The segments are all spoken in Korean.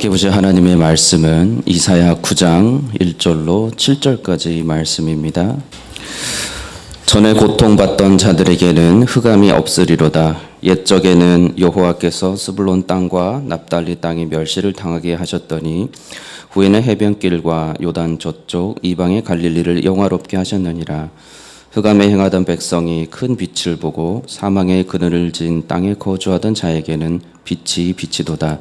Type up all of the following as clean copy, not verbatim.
함께 보실 하나님의 말씀은 이사야 9장 1절로 7절까지 말씀입니다. 전에 고통받던 자들에게는 흑암이 없으리로다. 옛적에는 여호와께서 스불론 땅과 납달리 땅이 멸시를 당하게 하셨더니 후에는 해변길과 요단 저쪽 이방의 갈릴리를 영화롭게 하셨느니라. 흑암에 행하던 백성이 큰 빛을 보고 사망의 그늘을 진 땅에 거주하던 자에게는 빛이 비치도다.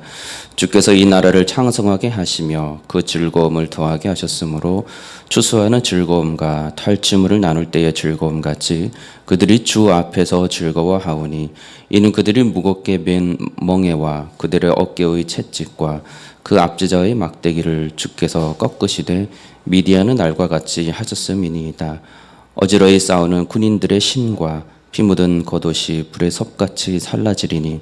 주께서 이 나라를 창성하게 하시며 그 즐거움을 더하게 하셨으므로 추수하는 즐거움과 탈취물을 나눌 때의 즐거움 같이 그들이 주 앞에서 즐거워하오니 이는 그들이 무겁게 맨 멍에와 그들의 어깨의 채찍과 그 압제자의 막대기를 주께서 꺾으시되 미디안의 날과 같이 하셨음이니이다. 어지러이 싸우는 군인들의 신과 피 묻은 겉옷이 불의 섭같이 살라지리니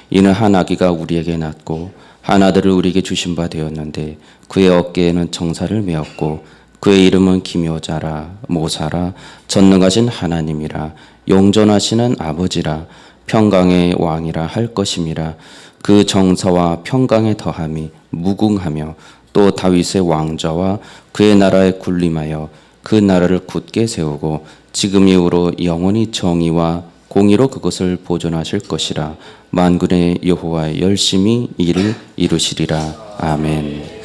이는 한 아기가 우리에게 낳고 한 아들을 우리에게 주신 바 되었는데 그의 어깨에는 정사를 메었고 그의 이름은 기묘자라 모사라 전능하신 하나님이라 영존하시는 아버지라 평강의 왕이라 할 것임이라. 그 정사와 평강의 더함이 무궁하며 또 다윗의 왕좌와 그의 나라에 군림하여 그 나라를 굳게 세우고 지금 이후로 영원히 정의와 공의로 그것을 보존하실 것이라. 만군의 여호와 열심히 이를 이루시리라. 아멘.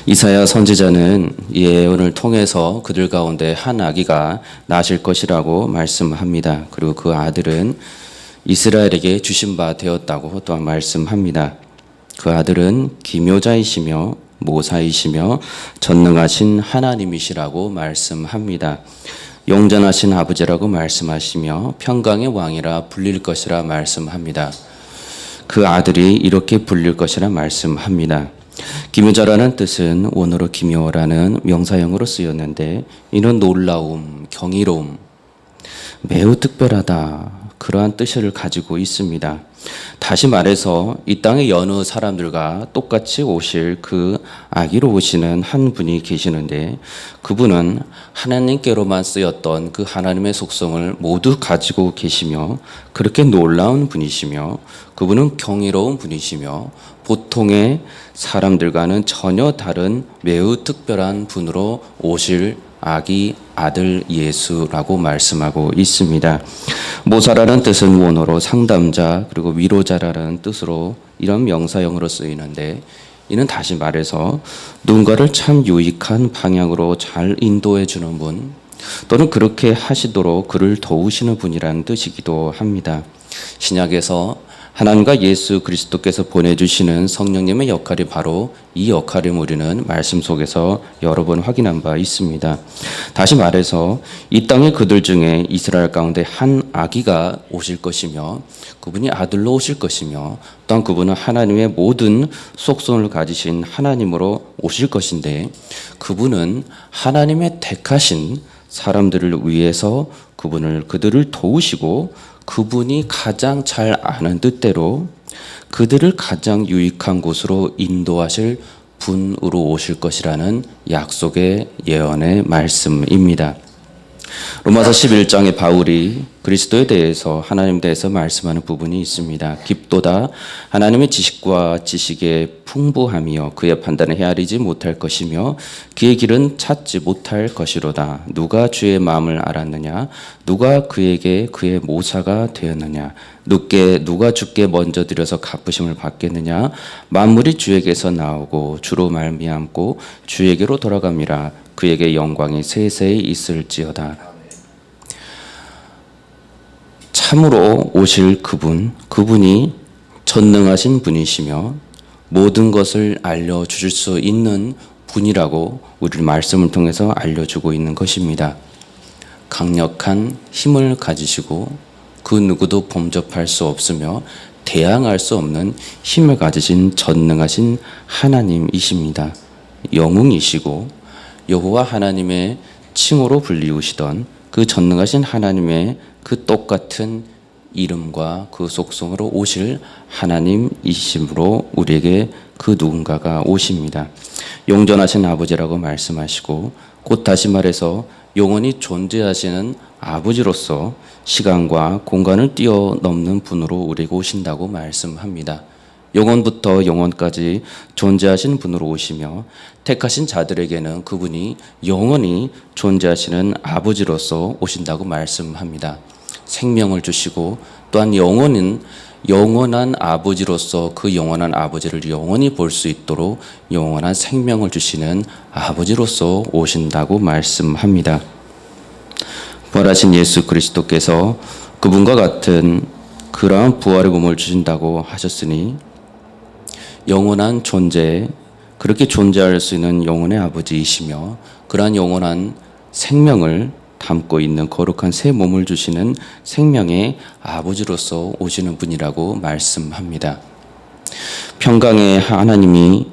이사야 선지자는 예언을 통해서 그들 가운데 한 아기가 나실 것이라고 말씀합니다. 그리고 그 아들은 이스라엘에게 주신 바 되었다고 또한 말씀합니다. 그 아들은 기묘자이시며 모사이시며 전능하신 하나님이시라고 말씀합니다. 영전하신 아버지라고 말씀하시며 평강의 왕이라 불릴 것이라 말씀합니다. 그 아들이 이렇게 불릴 것이라 말씀합니다. 기묘자라는 뜻은 원어로 기묘라는 명사형으로 쓰였는데 이는 놀라움, 경이로움, 매우 특별하다 그러한 뜻을 가지고 있습니다. 다시 말해서 이 땅의 여느 사람들과 똑같이 오실 그 아기로 오시는 한 분이 계시는데 그분은 하나님께로만 쓰였던 그 하나님의 속성을 모두 가지고 계시며 그렇게 놀라운 분이시며 그분은 경이로운 분이시며 보통의 사람들과는 전혀 다른 매우 특별한 분으로 오실 아기 아들 예수라고 말씀하고 있습니다. 모사라는 뜻은 원어로 상담자 그리고 위로자라는 뜻으로 이런 명사형으로 쓰이는데 이는 다시 말해서 누군가를 참 유익한 방향으로 잘 인도해 주는 분 또는 그렇게 하시도록 그를 도우시는 분이라는 뜻이기도 합니다. 신약에서 하나님과 예수 그리스도께서 보내주시는 성령님의 역할이 바로 이 역할을 우리는 말씀 속에서 여러 번 확인한 바 있습니다. 다시 말해서 이 땅의 그들 중에 이스라엘 가운데 한 아기가 오실 것이며 그분이 아들로 오실 것이며 또한 그분은 하나님의 모든 속성을 가지신 하나님으로 오실 것인데 그분은 하나님의 택하신 사람들을 위해서 그들을 도우시고 그분이 가장 잘 아는 뜻대로 그들을 가장 유익한 곳으로 인도하실 분으로 오실 것이라는 약속의 예언의 말씀입니다. 로마서 11장에 바울이 그리스도에 대해서 하나님에 대해서 말씀하는 부분이 있습니다. 깊도다 하나님의 지식과 지식의 풍부함이요 그의 판단을 헤아리지 못할 것이며 그의 길은 찾지 못할 것이로다. 누가 주의 마음을 알았느냐 누가 그에게 그의 모사가 되었느냐 누가 주께 먼저 드려서 갚으심을 받겠느냐 만물이 주에게서 나오고 주로 말미암고 주에게로 돌아갑니다. 그에게 영광이 세세히 있을지어다. 참으로 오실 그분이 전능하신 분이시며 모든 것을 알려주실 수 있는 분이라고 우리 말씀을 통해서 알려주고 있는 것입니다. 강력한 힘을 가지시고 그 누구도 범접할 수 없으며 대항할 수 없는 힘을 가지신 전능하신 하나님이십니다. 영웅이시고 여호와 하나님의 칭호로 불리우시던 그 전능하신 하나님의 그 똑같은 이름과 그 속성으로 오실 하나님이심으로 우리에게 그 누군가가 오십니다. 영존하신 아버지라고 말씀하시고 곧 다시 말해서 영원히 존재하시는 아버지로서 시간과 공간을 뛰어넘는 분으로 우리에게 오신다고 말씀합니다. 영원부터 영원까지 존재하신 분으로 오시며 택하신 자들에게는 그분이 영원히 존재하시는 아버지로서 오신다고 말씀합니다. 생명을 주시고 또한 영원한 아버지로서 그 영원한 아버지를 영원히 볼 수 있도록 영원한 생명을 주시는 아버지로서 오신다고 말씀합니다. 부활하신 예수 그리스도께서 그분과 같은 그러한 부활의 몸을 주신다고 하셨으니 영원한 존재, 그렇게 존재할 수 있는 영혼의 아버지이시며 그러한 영원한 생명을 담고 있는 거룩한 새 몸을 주시는 생명의 아버지로서 오시는 분이라고 말씀합니다. 평강의 하나님이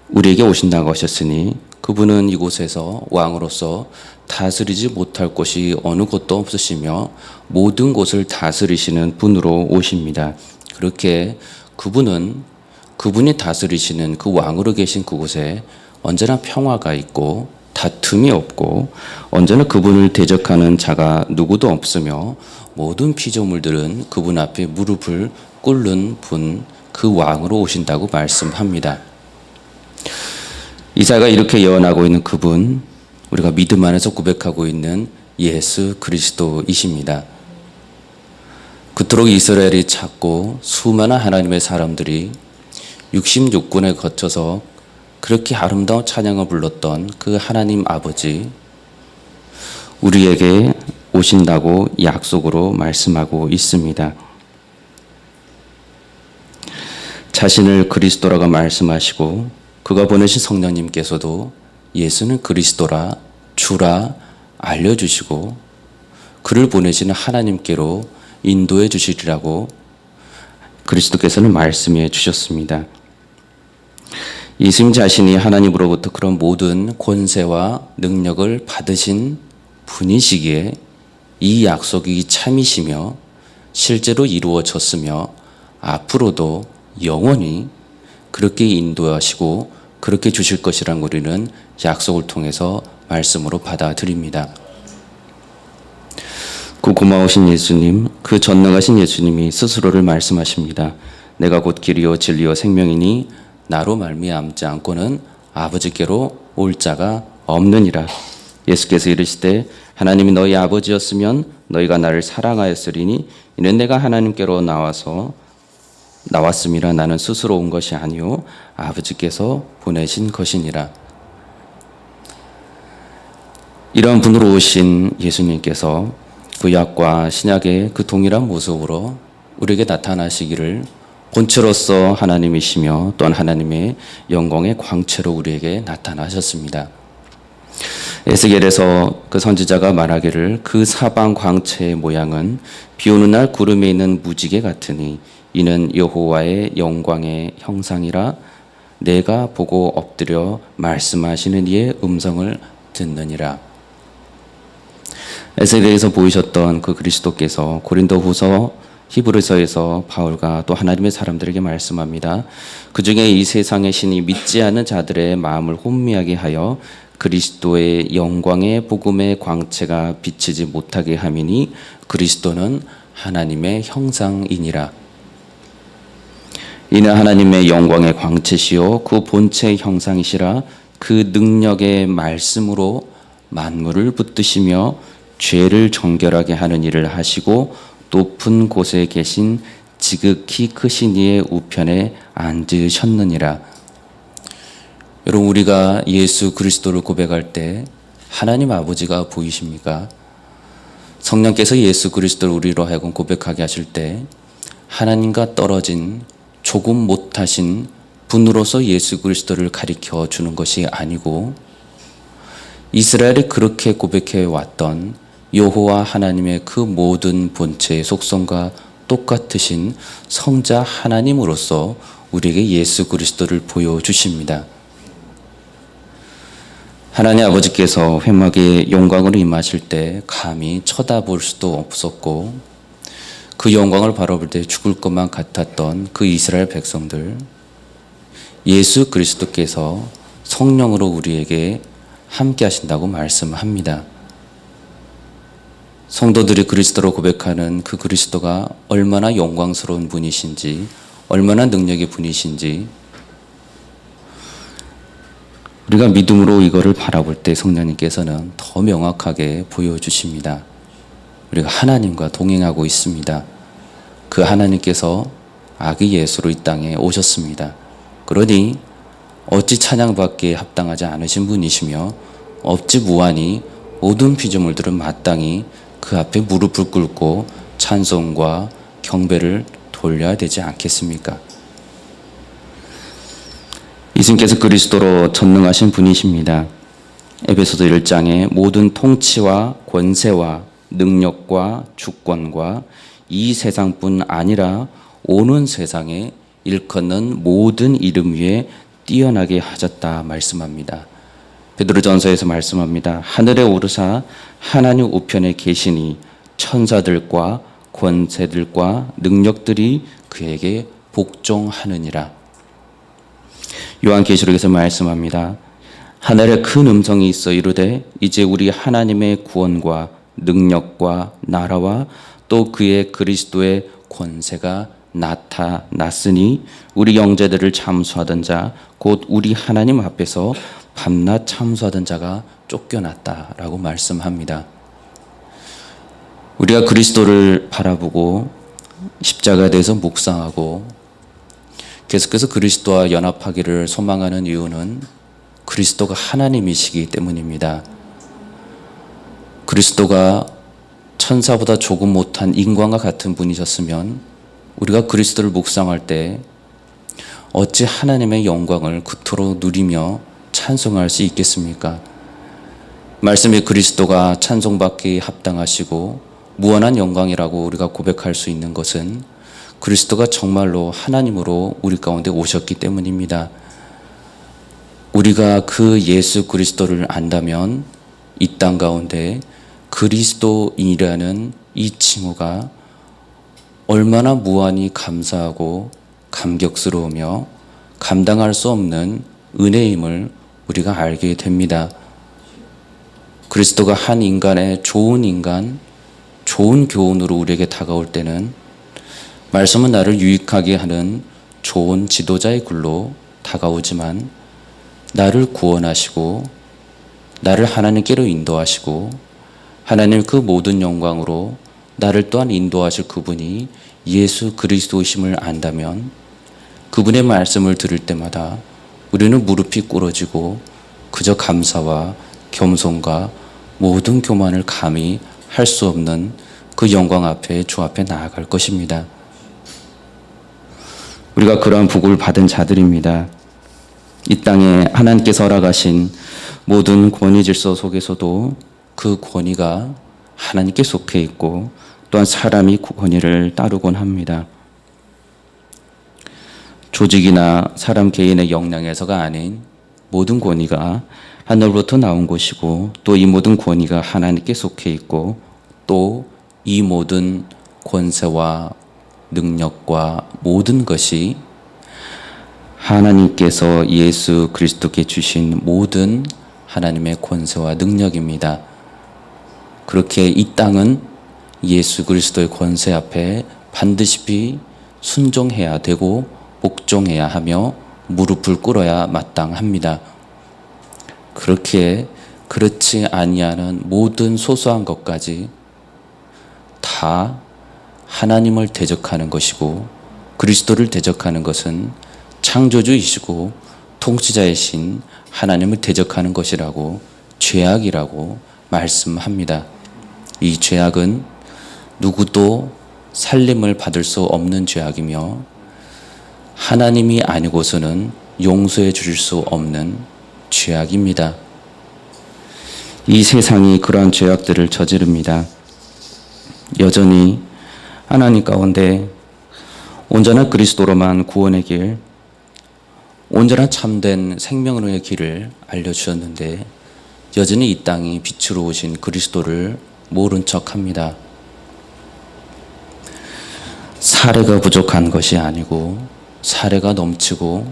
우리에게 오신다고 하셨으니 그분은 이곳에서 왕으로서 다스리지 못할 곳이 어느 곳도 없으시며 모든 곳을 다스리시는 분으로 오십니다. 그렇게 그분이 다스리시는 그 왕으로 계신 그곳에 언제나 평화가 있고 다툼이 없고 언제나 그분을 대적하는 자가 누구도 없으며 모든 피조물들은 그분 앞에 무릎을 꿇는 분, 그 왕으로 오신다고 말씀합니다. 이사야가 이렇게 예언하고 있는 그분, 우리가 믿음 안에서 고백하고 있는 예수 그리스도이십니다. 그토록 이스라엘이 찾고 수많은 하나님의 사람들이 66군에 거쳐서 그렇게 아름다운 찬양을 불렀던 그 하나님 아버지, 우리에게 오신다고 약속으로 말씀하고 있습니다. 자신을 그리스도라고 말씀하시고 그가 보내신 성령님께서도 예수는 그리스도라 주라 알려주시고 그를 보내시는 하나님께로 인도해 주시리라고 그리스도께서는 말씀해 주셨습니다. 예수님 자신이 하나님으로부터 그런 모든 권세와 능력을 받으신 분이시기에 이 약속이 참이시며 실제로 이루어졌으며 앞으로도 영원히 그렇게 인도하시고 그렇게 주실 것이란 우리는 약속을 통해서 말씀으로 받아들입니다. 그 고마우신 예수님, 그 전능하신 예수님이 스스로를 말씀하십니다. 내가 곧 길이요 진리요 생명이니 나로 말미암지 않고는 아버지께로 올 자가 없느니라. 예수께서 이르시되 하나님이 너희 아버지였으면 너희가 나를 사랑하였으리니 이는 내가 하나님께로 나왔음이라. 나는 스스로 온 것이 아니요 아버지께서 보내신 것이니라. 이런 분으로 오신 예수님께서 구약과 신약의 그 동일한 모습으로 우리에게 나타나시기를 본체로서 하나님이시며 또한 하나님의 영광의 광채로 우리에게 나타나셨습니다. 에스겔에서 그 선지자가 말하기를 그 사방 광채의 모양은 비오는 날 구름에 있는 무지개 같으니 이는 여호와의 영광의 형상이라. 내가 보고 엎드려 말씀하시는 이의 음성을 듣느니라. 에스겔에서 보이셨던 그 그리스도께서 고린도후서 히브리서에서 바울과 또 하나님의 사람들에게 말씀합니다. 그 중에 이 세상의 신이 믿지 않은 자들의 마음을 혼미하게 하여 그리스도의 영광의 복음의 광채가 비치지 못하게 함이니 그리스도는 하나님의 형상이니라. 이는 하나님의 영광의 광채시요 그 본체의 형상이시라. 그 능력의 말씀으로 만물을 붙드시며 죄를 정결하게 하는 일을 하시고 높은 곳에 계신 지극히 크신 이의 우편에 앉으셨느니라. 여러분, 우리가 예수 그리스도를 고백할 때 하나님 아버지가 보이십니까? 성령께서 예수 그리스도를 우리로 하여금 고백하게 하실 때 하나님과 떨어진 조금 못하신 분으로서 예수 그리스도를 가리켜 주는 것이 아니고 이스라엘이 그렇게 고백해 왔던 여호와 하나님의 그 모든 본체의 속성과 똑같으신 성자 하나님으로서 우리에게 예수 그리스도를 보여주십니다. 하나님 아버지께서 회막의 영광으로 임하실 때 감히 쳐다볼 수도 없었고 그 영광을 바라볼 때 죽을 것만 같았던 그 이스라엘 백성들, 예수 그리스도께서 성령으로 우리에게 함께 하신다고 말씀합니다. 성도들이 그리스도로 고백하는 그 그리스도가 얼마나 영광스러운 분이신지, 얼마나 능력의 분이신지 우리가 믿음으로 이거를 바라볼 때 성령님께서는 더 명확하게 보여주십니다. 우리가 하나님과 동행하고 있습니다. 그 하나님께서 아기 예수로 이 땅에 오셨습니다. 그러니 어찌 찬양받기에 합당하지 않으신 분이시며 어찌 무한히 모든 피조물들은 마땅히 그 앞에 무릎을 꿇고 찬송과 경배를 돌려야 되지 않겠습니까? 이승께서 그리스도로 전능하신 분이십니다. 에베소서 1장에 모든 통치와 권세와 능력과 주권과 이 세상뿐 아니라 오는 세상에 일컫는 모든 이름 위에 뛰어나게 하셨다 말씀합니다. 베드로전서에서 말씀합니다. 하늘에 오르사 하나님 우편에 계시니 천사들과 권세들과 능력들이 그에게 복종하느니라. 요한계시록에서 말씀합니다. 하늘에 큰 음성이 있어 이르되 이제 우리 하나님의 구원과 능력과 나라와 또 그의 그리스도의 권세가 나타났으니 우리 형제들을 참수하던 자 곧 우리 하나님 앞에서 밤낮 참수하던 자가 쫓겨났다라고 말씀합니다. 우리가 그리스도를 바라보고 십자가에 대해서 묵상하고 계속해서 그리스도와 연합하기를 소망하는 이유는 그리스도가 하나님이시기 때문입니다. 그리스도가 천사보다 조금 못한 인간과 같은 분이셨으면 우리가 그리스도를 묵상할 때 어찌 하나님의 영광을 그토록 누리며 찬송할 수 있겠습니까? 말씀의 그리스도가 찬송받기 합당하시고 무한한 영광이라고 우리가 고백할 수 있는 것은 그리스도가 정말로 하나님으로 우리 가운데 오셨기 때문입니다. 우리가 그 예수 그리스도를 안다면 이 땅 가운데 그리스도인이라는 이 칭호가 얼마나 무한히 감사하고 감격스러우며 감당할 수 없는 은혜임을 우리가 알게 됩니다. 그리스도가 한 인간의 좋은 인간, 좋은 교훈으로 우리에게 다가올 때는 말씀은 나를 유익하게 하는 좋은 지도자의 글로 다가오지만 나를 구원하시고 나를 하나님께로 인도하시고 하나님 그 모든 영광으로 나를 또한 인도하실 그분이 예수 그리스도이심을 안다면 그분의 말씀을 들을 때마다 우리는 무릎이 꿇어지고 그저 감사와 겸손과 모든 교만을 감히 할 수 없는 그 영광 앞에 주 앞에 나아갈 것입니다. 우리가 그러한 복을 받은 자들입니다. 이 땅에 하나님께서 허락하신 모든 권위 질서 속에서도 그 권위가 하나님께 속해 있고 또한 사람이 그 권위를 따르곤 합니다. 조직이나 사람 개인의 역량에서가 아닌 모든 권위가 하늘로부터 나온 것이고 또 이 모든 권위가 하나님께 속해 있고 또 이 모든 권세와 능력과 모든 것이 하나님께서 예수 그리스도께 주신 모든 하나님의 권세와 능력입니다. 그렇게 이 땅은 예수 그리스도의 권세 앞에 반드시 순종해야 되고 복종해야 하며 무릎을 꿇어야 마땅합니다. 그렇지 아니하는 모든 소소한 것까지 다 하나님을 대적하는 것이고 그리스도를 대적하는 것은 창조주이시고 통치자이신 하나님을 대적하는 것이라고 죄악이라고 말씀합니다. 이 죄악은 누구도 살림을 받을 수 없는 죄악이며 하나님이 아니고서는 용서해 주실 수 없는 죄악입니다. 이 세상이 그러한 죄악들을 저지릅니다. 여전히 하나님 가운데 온전한 그리스도로만 구원의 길, 온전한 참된 생명의 길을 알려주셨는데 여전히 이 땅이 빛으로 오신 그리스도를 모른 척합니다. 사례가 부족한 것이 아니고 사례가 넘치고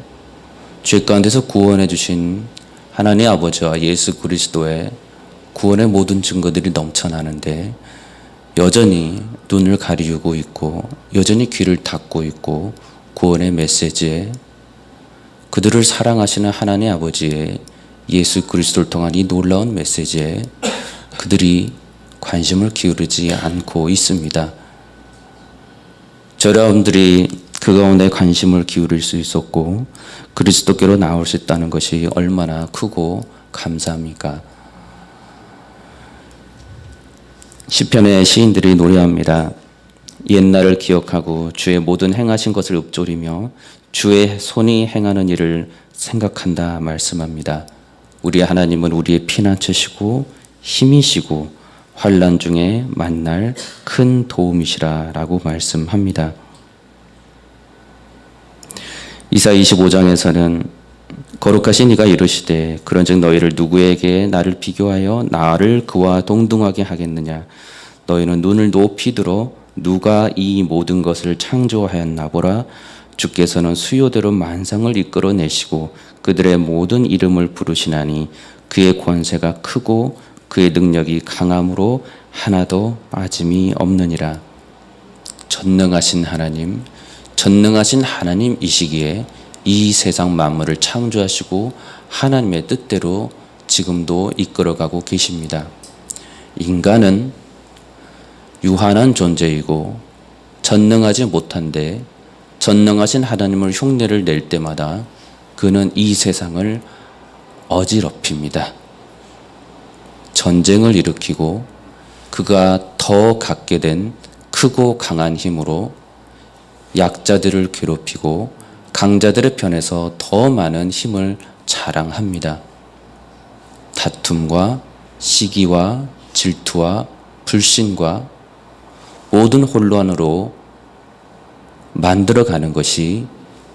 죄 가운데서 구원해 주신 하나님 아버지와 예수 그리스도의 구원의 모든 증거들이 넘쳐나는데 여전히 눈을 가리우고 있고 여전히 귀를 닫고 있고 구원의 메시지에 그들을 사랑하시는 하나님 아버지의 예수 그리스도를 통한 이 놀라운 메시지에 그들이 관심을 기울이지 않고 있습니다. 여러분들이 그 가운데 관심을 기울일 수 있었고 그리스도께로 나올 수 있다는 것이 얼마나 크고 감사합니까? 시편의 시인들이 노래합니다. 옛날을 기억하고 주의 모든 행하신 것을 읊조리며 주의 손이 행하는 일을 생각한다 말씀합니다. 우리 하나님은 우리의 피난처시고 힘이시고 환난 중에 만날 큰 도움이시라 라고 말씀합니다. 이사 25장에서는 거룩하신 이가 이르시되 그런즉 너희를 누구에게 나를 비교하여 나를 그와 동등하게 하겠느냐. 너희는 눈을 높이 들어 누가 이 모든 것을 창조하였나 보라. 주께서는 수요대로 만상을 이끌어내시고 그들의 모든 이름을 부르시나니 그의 권세가 크고 그의 능력이 강함으로 하나도 빠짐이 없느니라. 전능하신 하나님이시기에 이 세상 만물을 창조하시고 하나님의 뜻대로 지금도 이끌어가고 계십니다. 인간은 유한한 존재이고 전능하지 못한데 전능하신 하나님을 흉내를 낼 때마다 그는 이 세상을 어지럽힙니다. 전쟁을 일으키고 그가 더 갖게 된 크고 강한 힘으로 약자들을 괴롭히고 강자들의 편에서 더 많은 힘을 자랑합니다. 다툼과 시기와 질투와 불신과 모든 혼란으로 만들어가는 것이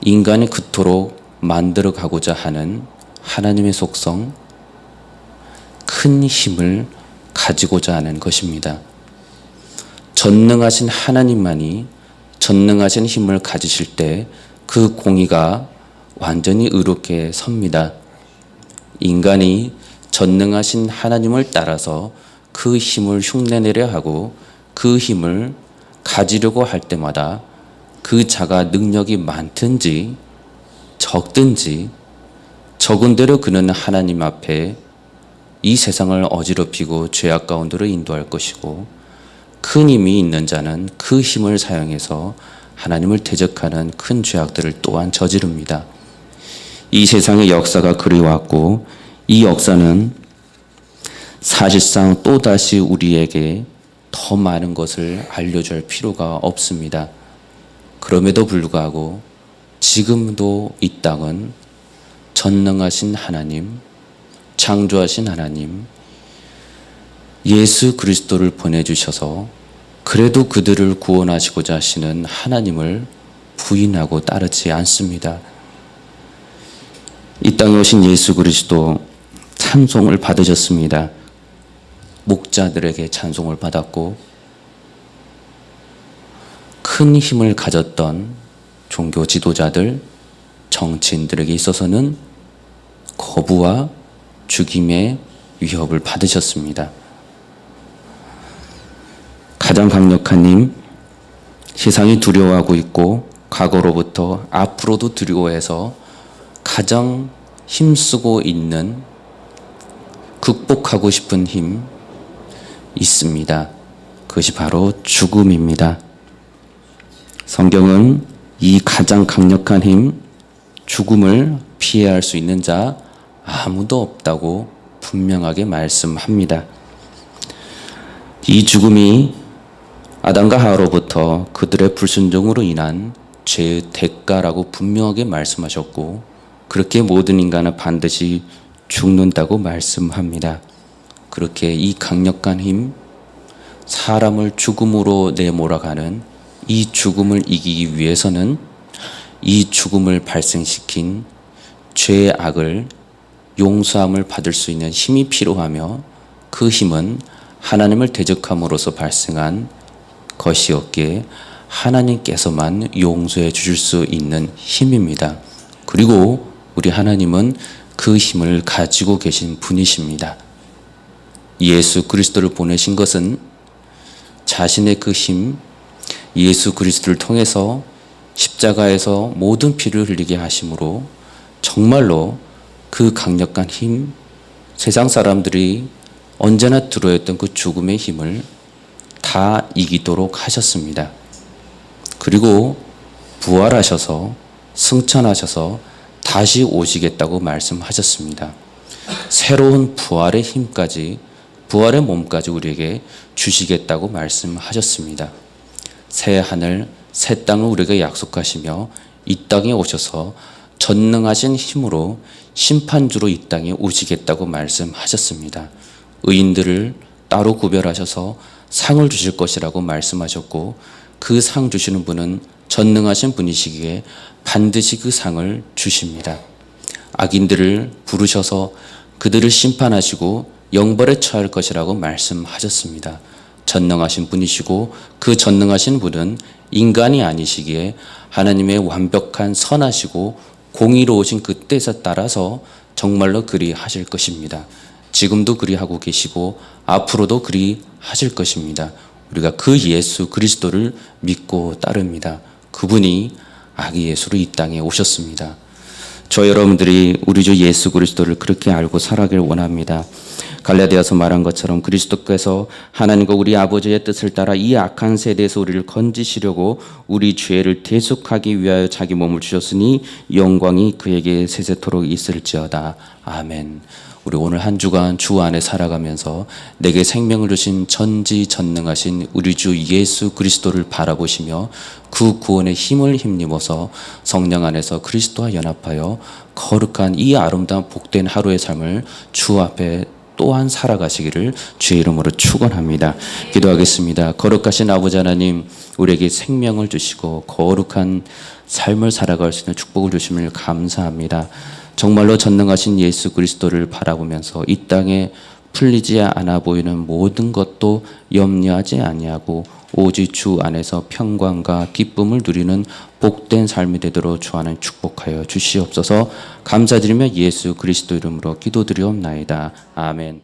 인간이 그토록 만들어가고자 하는 하나님의 속성, 큰 힘을 가지고자 하는 것입니다. 전능하신 하나님만이 전능하신 힘을 가지실 때 그 공의가 완전히 의롭게 섭니다. 인간이 전능하신 하나님을 따라서 그 힘을 흉내내려 하고 그 힘을 가지려고 할 때마다 그 자가 능력이 많든지 적든지 적은 대로 그는 하나님 앞에 이 세상을 어지럽히고 죄악 가운데로 인도할 것이고 큰 힘이 있는 자는 그 힘을 사용해서 하나님을 대적하는 큰 죄악들을 또한 저지릅니다. 이 세상의 역사가 그리웠고 이 역사는 사실상 또다시 우리에게 더 많은 것을 알려줄 필요가 없습니다. 그럼에도 불구하고 지금도 이 땅은 전능하신 하나님, 창조하신 하나님, 예수 그리스도를 보내주셔서 그래도 그들을 구원하시고자 하시는 하나님을 부인하고 따르지 않습니다. 이 땅에 오신 예수 그리스도 찬송을 받으셨습니다. 목자들에게 찬송을 받았고 큰 힘을 가졌던 종교 지도자들, 정치인들에게 있어서는 거부와 죽임의 위협을 받으셨습니다. 가장 강력한 힘, 세상이 두려워하고 있고 과거로부터 앞으로도 두려워해서 가장 힘쓰고 있는 극복하고 싶은 힘 있습니다. 그것이 바로 죽음입니다. 성경은 이 가장 강력한 힘, 죽음을 피해야 할 수 있는 자 아무도 없다고 분명하게 말씀합니다. 이 죽음이 아담과 하와로부터 그들의 불순종으로 인한 죄의 대가라고 분명하게 말씀하셨고 그렇게 모든 인간은 반드시 죽는다고 말씀합니다. 그렇게 이 강력한 힘, 사람을 죽음으로 내몰아가는 이 죽음을 이기기 위해서는 이 죽음을 발생시킨 죄의 악을 용서함을 받을 수 있는 힘이 필요하며 그 힘은 하나님을 대적함으로써 발생한 것이었기에 하나님께서만 용서해 주실 수 있는 힘입니다. 그리고 우리 하나님은 그 힘을 가지고 계신 분이십니다. 예수 그리스도를 보내신 것은 자신의 그 힘, 예수 그리스도를 통해서 십자가에서 모든 피를 흘리게 하심으로 정말로 그 강력한 힘, 세상 사람들이 언제나 두려워했던 그 죽음의 힘을 다 이기도록 하셨습니다. 그리고 부활하셔서 승천하셔서 다시 오시겠다고 말씀하셨습니다. 새로운 부활의 힘까지, 부활의 몸까지 우리에게 주시겠다고 말씀하셨습니다. 새 하늘, 새 땅을 우리에게 약속하시며 이 땅에 오셔서 전능하신 힘으로 심판주로 이 땅에 오시겠다고 말씀하셨습니다. 의인들을 따로 구별하셔서 상을 주실 것이라고 말씀하셨고, 그 상 주시는 분은 전능하신 분이시기에 반드시 그 상을 주십니다. 악인들을 부르셔서 그들을 심판하시고 영벌에 처할 것이라고 말씀하셨습니다. 전능하신 분이시고 그 전능하신 분은 인간이 아니시기에 하나님의 완벽한 선하시고 공의로우신 그 뜻에 따라서 정말로 그리 하실 것입니다. 지금도 그리 하고 계시고 앞으로도 그리 하실 것입니다. 우리가 그 예수 그리스도를 믿고 따릅니다. 그분이 아기 예수로 이 땅에 오셨습니다. 저 여러분들이 우리 주 예수 그리스도를 그렇게 알고 살아가길 원합니다. 갈라디아서 말한 것처럼 그리스도께서 하나님과 우리 아버지의 뜻을 따라 이 악한 세대에서 우리를 건지시려고 우리 죄를 대속하기 위하여 자기 몸을 주셨으니 영광이 그에게 세세토록 있을지어다. 아멘. 우리 오늘 한 주간 주 안에 살아가면서 내게 생명을 주신 전지전능하신 우리 주 예수 그리스도를 바라보시며 그 구원의 힘을 힘입어서 성령 안에서 그리스도와 연합하여 거룩한 이 아름다운 복된 하루의 삶을 주 앞에 또한 살아가시기를 주의 이름으로 축원합니다. 기도하겠습니다. 거룩하신 아버지 하나님, 우리에게 생명을 주시고 거룩한 삶을 살아갈 수 있는 축복을 주심을 감사합니다. 정말로 전능하신 예수 그리스도를 바라보면서 이 땅에 풀리지 않아 보이는 모든 것도 염려하지 아니하고 오직 주 안에서 평강과 기쁨을 누리는 복된 삶이 되도록 주 안에 축복하여 주시옵소서. 감사드리며 예수 그리스도 이름으로 기도드리옵나이다. 아멘.